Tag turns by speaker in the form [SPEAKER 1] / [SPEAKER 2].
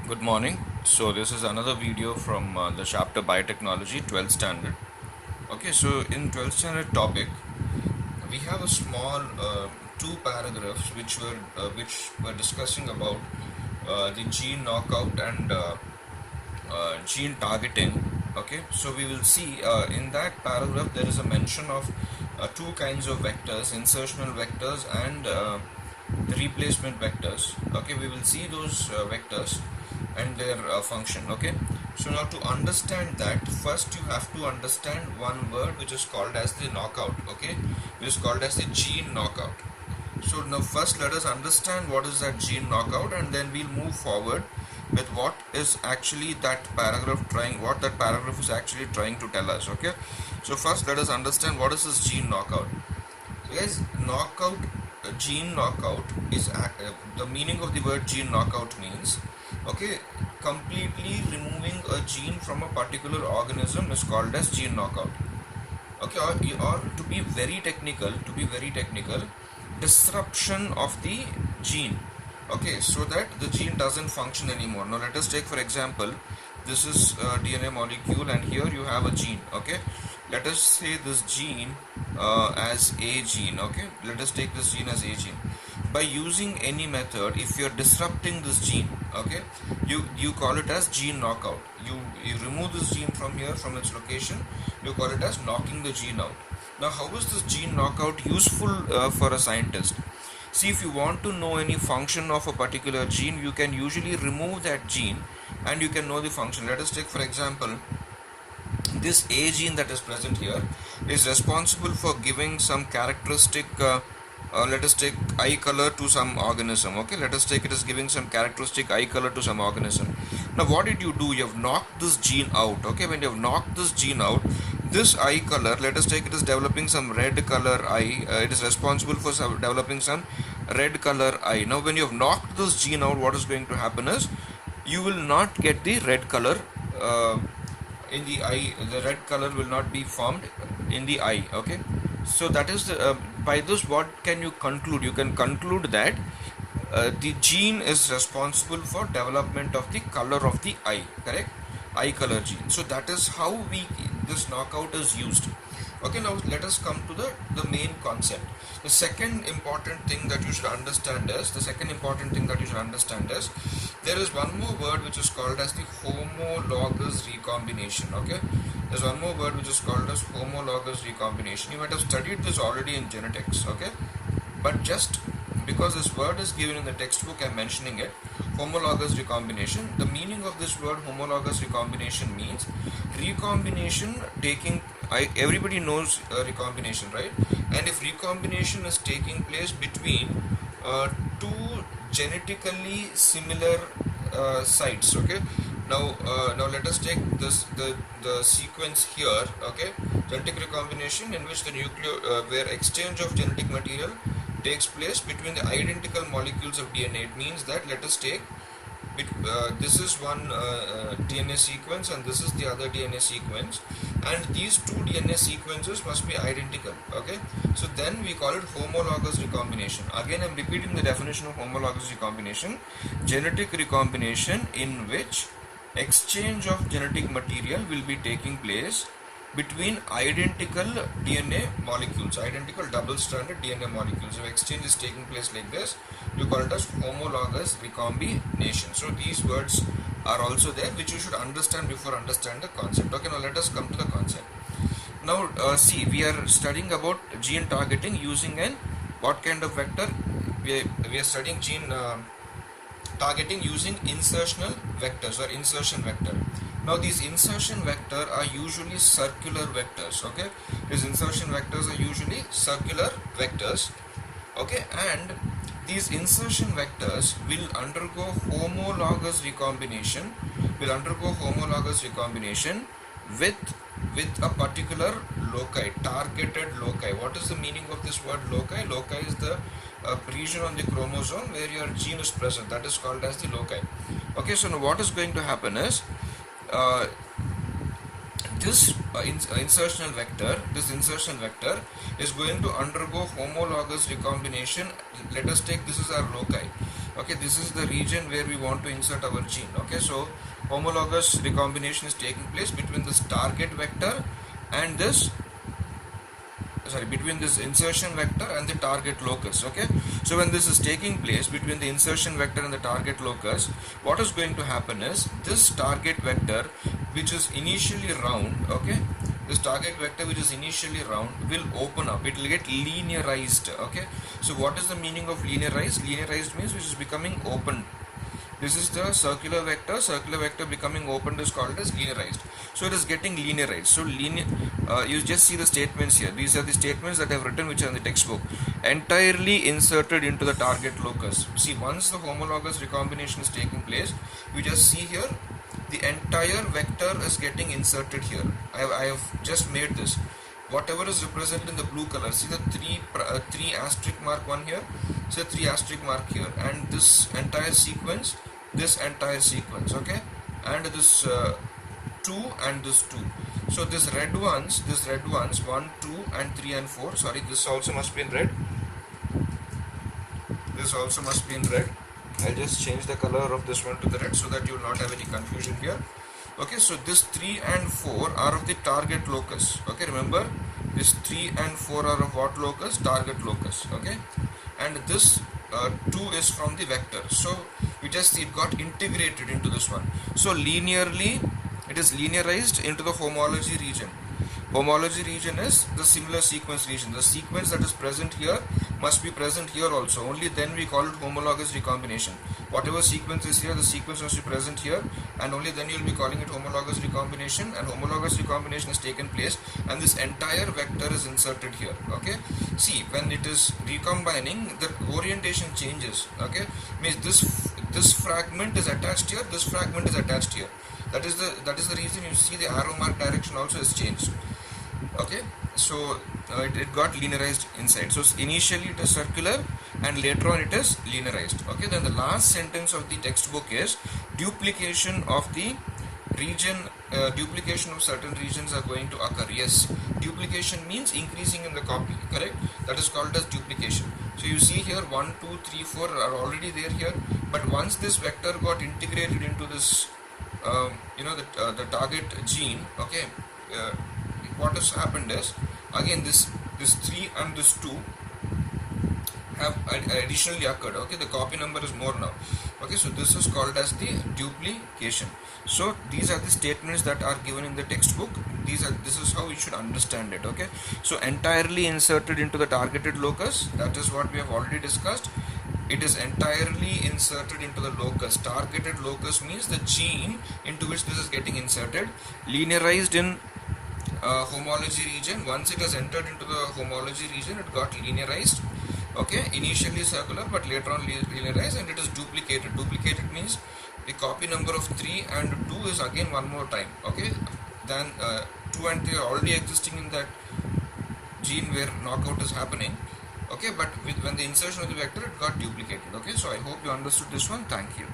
[SPEAKER 1] Good morning. So this is another video from the chapter Biotechnology 12th standard. Okay, so in 12th standard topic, we have a small two paragraphs which were discussing about the gene knockout and gene targeting. Okay, so we will see in that paragraph there is a mention of two kinds of vectors, insertional vectors and replacement vectors. Okay, we will see those vectors and their function. Okay, so now to understand that, first you have to understand one word which is called as the knockout. Okay, which is called as the gene knockout. So now first let us understand what is that gene knockout, and then we'll move forward with what is actually that paragraph is actually trying to tell us. Okay, so first let us understand what is this gene knockout. So guys, gene knockout is the meaning of the word gene knockout means, okay, completely removing a gene from a particular organism is called as gene knockout. Okay, or to be very technical, disruption of the gene. Okay, so that the gene doesn't function anymore. Now let us take for example, this is a DNA molecule and here you have a gene. Okay, let us say this gene as a gene. Okay, let us take this gene as a gene. By using any method, if you're disrupting this gene, okay, you call it as gene knockout. You remove this gene from here, from its location, you call it as knocking the gene out. Now how is this gene knockout useful for a scientist? See, if you want to know any function of a particular gene, you can usually remove that gene and you can know the function. Let us take for example, this A gene that is present here is responsible for giving some characteristic, let us take eye color to some organism. Okay, let us take it as giving some characteristic eye color to some organism. Now what did you do? You have knocked this gene out. Okay, when you have knocked this gene out, this eye color, let us take it as developing some red color eye. It is responsible for developing some red color eye. Now when you have knocked this gene out, what is going to happen is you will not get the red color in the eye. The red color will not be formed in the eye. Okay, so that is by this, what can you conclude? You can conclude that the gene is responsible for development of the color of the eye, correct? Eye color gene. So that is how this knockout is used. Okay, now let us come to the main concept. The second important thing that you should understand is there is one more word which is called as the homologous recombination. Okay, there's one more word which is called as homologous recombination. You might have studied this already in genetics. Okay, but just because this word is given in the textbook, I'm mentioning it. Homologous recombination. The meaning of this word homologous recombination means recombination taking. Everybody knows recombination, right? And if recombination is taking place between two genetically similar sites, okay. Now let us take the sequence here. Okay, genetic recombination in which the where exchange of genetic material takes place between the identical molecules of DNA. It means that, let us take this is one DNA sequence and this is the other DNA sequence, and these two DNA sequences must be identical. Okay, so then we call it homologous recombination. Again, I'm repeating the definition of homologous recombination: genetic recombination in which exchange of genetic material will be taking place between identical DNA molecules, identical double-stranded DNA molecules. If exchange is taking place like this, you call it as homologous recombination. So these words are also there, which you should understand before understand the concept. Okay, now let us come to the concept. Now see, we are studying about gene targeting using what kind of vector? We are studying gene targeting using insertional vectors or insertion vector. Now these insertion vector are usually circular vectors. Okay, these insertion vectors are usually circular vectors. Okay, and these insertion vectors will undergo homologous recombination. With a particular loci, targeted loci. What is the meaning of this word loci? Loci is the region on the chromosome where your gene is present. That is called as the loci. Okay, so now what is going to happen is this insertion vector is going to undergo homologous recombination. Let us take, this is our loci. Okay, this is the region where we want to insert our gene. Okay, so homologous recombination is taking place between this target vector and this, sorry, between this insertion vector and the target locus. Okay, so when this is taking place between the insertion vector and the target locus, what is going to happen is this target vector, which is initially round, okay, this target vector which is initially round will open up, it will get linearized. Okay, so what is the meaning of linearized? Linearized means which is becoming open. This is the circular vector becoming open is called as linearized. So it is getting linearized. So you just see the statements here. These are the statements that I have written which are in the textbook. Entirely inserted into the target locus. See, once the homologous recombination is taking place, we just see here the entire vector is getting inserted here. I have just made this. Whatever is represented in the blue color, see the three asterisk mark one here, so 3 asterisk mark here, and this entire sequence, okay, and this 2 and this 2. So this red ones 1, 2 and 3 and 4, sorry, this also must be in red, I'll just change the color of this one to the red so that you will not have any confusion here. Okay, so this 3 and 4 are of the target locus. Okay, remember, this 3 and 4 are of what locus? Target locus. Okay, and this 2 is from the vector. So we just see it got integrated into this one. So linearly, it is linearized into the homology region. Homology region is the similar sequence region. The sequence that is present here must be present here also. Only then we call it homologous recombination. Whatever sequence is here, the sequence must be present here, and only then you will be calling it homologous recombination. And homologous recombination has taken place, and this entire vector is inserted here. Okay. See, when it is recombining, the orientation changes. Okay. Means this fragment is attached here. This fragment is attached here. That is the reason you see the arrow mark direction also has changed. Okay, so it got linearized inside. So initially it is circular and later on it is linearized. Okay, then the last sentence of the textbook is duplication of the region, duplication of certain regions are going to occur. Yes, duplication means increasing in the copy, correct? That is called as duplication. So you see here 1, 2, 3, 4 are already there here, but once this vector got integrated into this the target gene, okay, what has happened is, again this 3 and this 2 have additionally occurred. Okay, the copy number is more now. Okay, so this is called as the duplication. So these are the statements that are given in the textbook. This is how we should understand it. Okay, so entirely inserted into the targeted locus, that is what we have already discussed. It is entirely inserted into the locus. Targeted locus means the gene into which this is getting inserted. Linearized in homology region. Once it has entered into the homology region, it got linearized. Okay, initially circular, but later on linearized, and it is duplicated. Duplicated means the copy number of 3 and 2 is again one more time. Okay, then 2 and 3 are already existing in that gene where knockout is happening. Okay, but when the insertion of the vector, it got duplicated. Okay, so I hope you understood this one. Thank you.